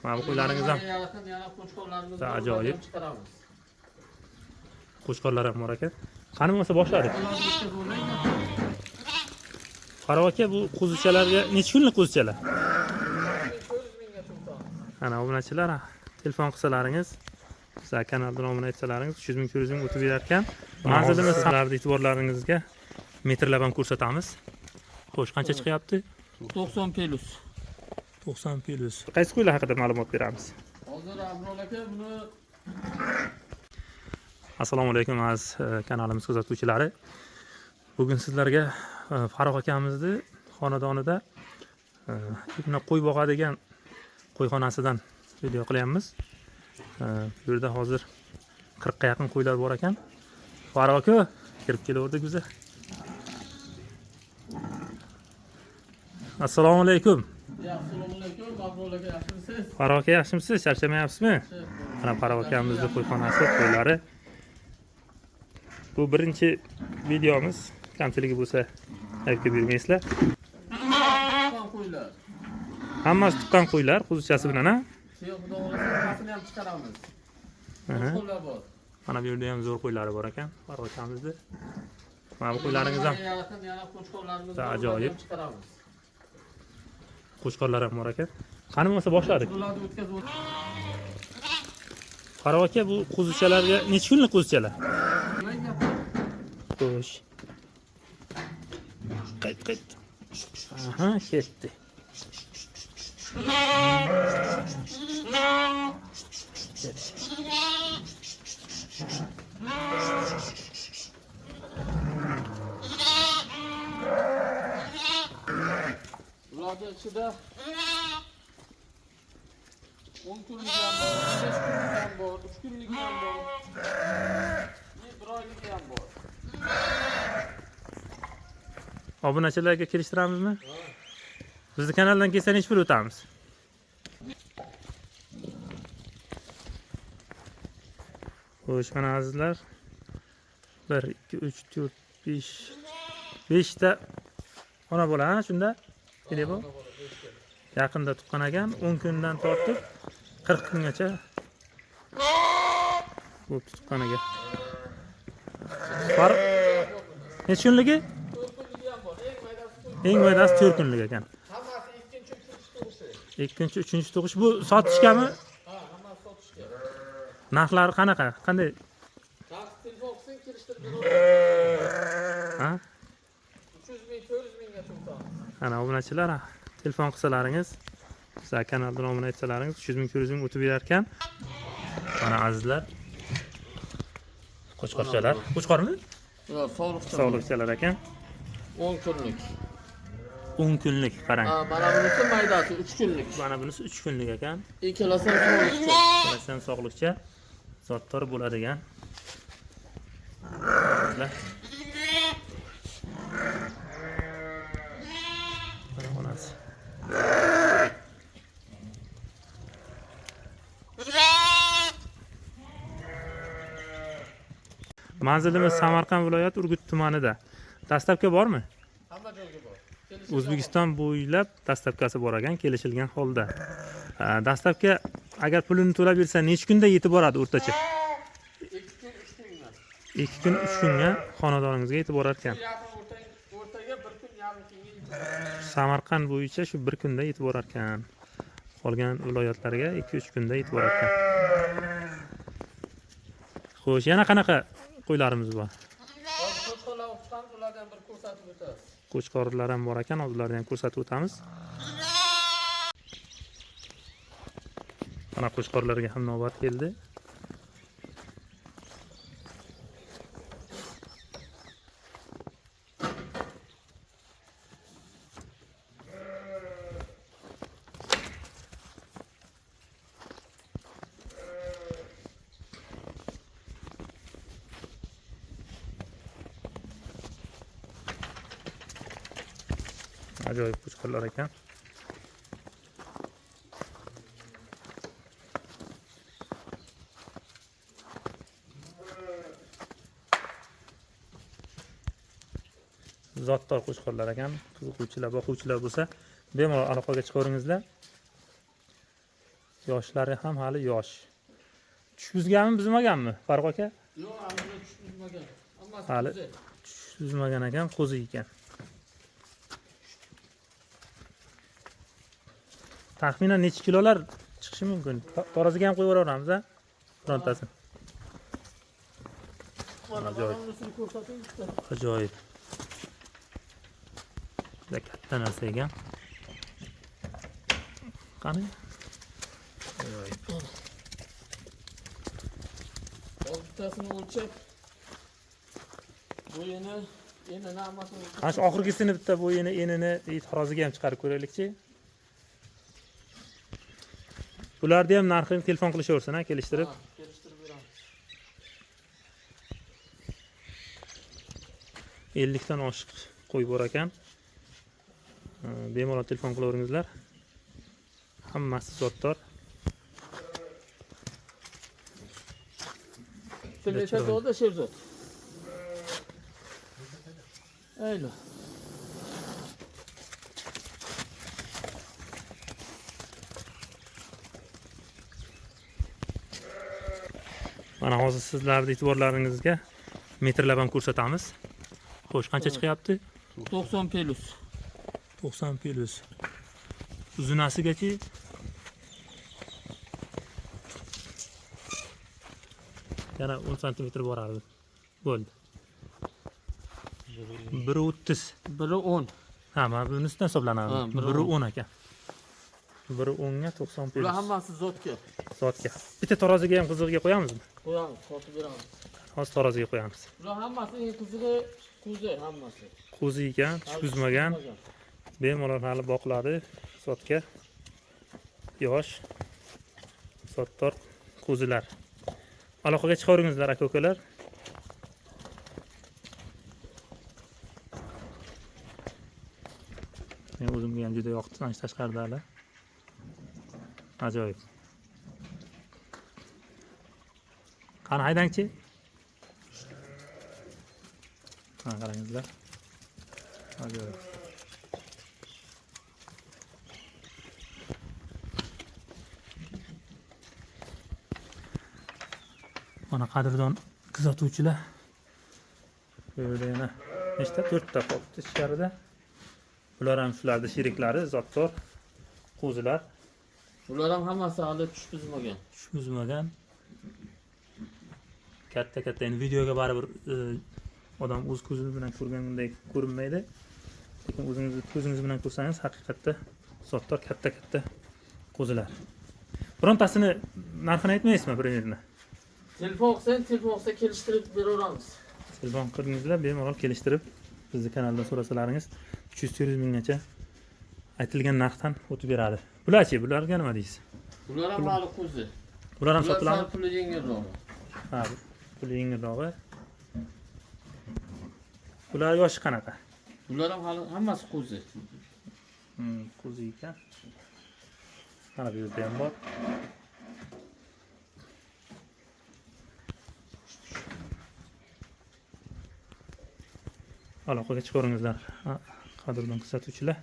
Mana bu qo'ylaringiz ham yana qo'chqorlarimizni ajoyib. chiqaramiz. Qo'chqorlar ham bor ekan. Qani bo'lsa boshladik. Farog aka, bu qo'zichalarga necha kunlik qo'zichalar? 400 mingga to'xtam. Ana obunachilar, telefon qilsalaringiz, bizlar kanaldan obuna etsalaringiz 300 ming 400 ming o'tib berar ekan. Manzilimiz sizlarning e'tiborlaringizga metrlab ham ko'rsatamiz. Xo'sh, qancha chiqyapti? 90 plus. 90 plus. Qaysi qo'ylar haqida ma'lumot beramiz? Hozir Abrol aka buni Assalomu alaykum aziz kanalimiz kuzatuvchilari. Bugun sizlarga Farog akamizni xonadonida qo'y boqadigan qo'yxonasidan video qilyapmiz. Bu yerda hozir 40 ga yaqin qo'ylar bor ekan. Farog aka, kirib kelaverdik biz. Assalomu alaykum. Assalomu alaykum, Abrol aka, yaxshimisiz? Farog aka, yaxshimisiz? Charchamayapsizmi? Mana Farog akamizning qo'yxonasi, qo'ylari. Bu birinchi videomiz. Kamchiligi bo'lsa aytib bermaysizlar. Qo'ylar. Hammasi tuqqan qo'ylar, qo'zichasi bilan, ha? Xudo xolasa hammasini ham chiqaramiz. Qo'ylar bor. Mana bu yerda ham zo'r qo'ylari bor ekan, Farog akamizda. Mana bu qo'ylaringiz ham yana qo'chqorlarimizni ajoyib. chiqaramiz. Qo'chqorlar ham bor ekan. Qani bo'lsa boshladik. Ularni o'tkazib Farog aka, bu qo'zichalarga necha kunlik qo'zichalar? Xo'sh. Qayt. Aha, ketdi. ularni ichida 10 kunlik ham bor, 5 kunlik ham bor, 3 kunlik ham bor. Bir oylik ham bor. Obunachilarga kelishtiramizmi? Bizning kanaldan kelsa necha pul o'tamiz? Xo'sh, mana azizlar. 1 2 3 4 5 ta ona bola, ha, shunda? Keling bu. Yaqinda tuqqan ekan, 10 kundan tortib 40 kungacha bu tuqqaniga. Farq necha kunligi? 4 kunlik ham bor. Eng maydasi 4 kunlik ekan. Hammasi ikkinchi, uchinchi tug'ishi. Ikkinchi, uchinchi tug'ish bu sotishgami? Ha, hammasi sotishga. Narxlari qanaqa? Qanday? Telefon qilsang kelishtirib Ha? 300 ming, 400 mingga to'xtam. Ana obunachilar, telefon qilsalaringiz, bizlar kanaldan obuna etsalaringiz 300 ming 400 ming o'tib berar ekan. Mana azizlar. Qo'chqorchalar. Qo'chqormi? Yo'q, sog'liqcha. Sog'liqchalar ekan. 10 kunlik. 10 kunlik, qarang. Ha, mana bunisi maydasi 3 kunlik. Mana bunisi 3 kunlik ekan. Ikkalasi ham sog'liqcha. Ikkalasi ham sog'liqcha. Zotdor bo'ladigan. Onasi. Manzilimiz Samarqand viloyati Urgut tumanida. Dastlabki bormi? Hamma joyga bor. O'zbekiston bo'ylab dastlabkasi bor ekan, kelishilgan holda. Dastlabki agar pulini to'lab bersa, necha kunda yetib boradi o'rtacha? 2 kun 3 kunga xonadoningizga yetib borar ekan. O'rtaga 1 kun yarim kunga. Samarqand bo'yicha shu 1 kunda yetib borar ekan. Qolgan viloyatlarga 2-3 kunda yetib borar ekan. Xo'sh, yana qanaqa qo'ylarimiz bor? Qo'chqorlar o'qishdan ulardan bir ko'rsatib o'tamiz. Qo'chqorlar ham bor ekan, ularni ham ko'rsatib o'tamiz. Mana qo'chqorlarga ham navbat keldi. Ajoyib qo'chqorlar ekan. Zotdor qo'chqorlar ekan. Qiziquvchilar, boquvchilar bo'lsa, bemalol aloqaga chiqaveringizlar. Yoshlari ham hali yosh. Tushbuzganmi, buzmaganmi Farruh aka? Yo'q, hali tushmagan. Hammasi Hali qo'zi. tushbuzmagan ekan, qo'zi ekan. Taxminan necha kilolar chiqishi mumkin? Taroziga ham qo'yib yuboramiz a? Birontasini. Mana Ajoyib. bunisini ko'rsating bitta. Ajoyib. Juda katta narsa ekan. Qani? Ajoyib. Bittasini o'lchab bo'yini, enini hammasini o'lchab. Mana shu oxirgisini bitta bo'yini, enini taroziga ham chiqarib ko'raylikchi. Bularni ham narxini telefon qilishaversin, ha, kelishtirib. Ha, kelishtirib beramiz. 50 dan oshiq qo'yib bor ekan. Bemalol telefon qilaveringizlar. Hammasi zotdor. Telefon bo'ldi, Sherzod. Aylo. Mana hozir sizlarning e'tiborlaringizga metrlab ham ko'rsatamiz. Xo'sh, qancha chiqyapti? 90 plus. 90 plus. Uzunasigachi yana 10 cm boradi. Bo'ldi. 1.30. Biri 10. Ha, mana bunisidan hisoblanadi. Ha, 1.10 ekan. 1.10 ga 90 plus. Bular hammasi zotga. Soatga. Bitta taroziga ham qizig'iga qo'yamizmi? Qo'yamiz, sotib beramiz. Hozir taroziga qo'yamiz. Bular hammasi eng qizig'i qo'zi hammasi. Qo'zi ekan, tushbuzmagan. Bemalol hali boqiladi. Sotga. Yosh. Sottor qo'zilar. Aloqaga chiqaveringizlar aka-ukalar. Men o'zimga ham juda yoqdi, mana tashqarida hali. Ajoyib. Qani haydangchi? Ha, qarangizlar. Ajoyib. Mana qadrdon kuzatuvchilar. Bu yerda yana nechta? 4 ta qolibdi ichkarida. Bular ham shularning sheriklari, zotdor qo'zilar. Bular ham hammasi hali tushbuzmagan. Tushbuzmagan. Katta endi videoga baribir odam o'z ko'zi bilan ko'rganday ko'rinmaydi. Lekin o'zingiz ko'zingiz bilan ko'rsangiz haqiqatda zotdor katta qo'zilar. Birontasini narxini aytmaysizmi primerni? Telefon qilsa kelishtirib beraveramiz. Telefon qilingizlar, bemalol kelishtirib bizni kanaldan so'rasalaringiz 300-400 minggacha aytilgan narxdan o'tib beradi. Bularchi, bularga nima deysiz? Bular ham hali qo'zi. Bular ham Bular sotiladi? puli yengilroq. Ha, puli yengilrog'i. Bular yoshi qanaqa? Bular ham hali hammasi qo'zi. Qo'zi ekan. Mana bu yerda ham bor. Aloqaga chiqaveringizlar. Qadrdon kuzatuvchilar.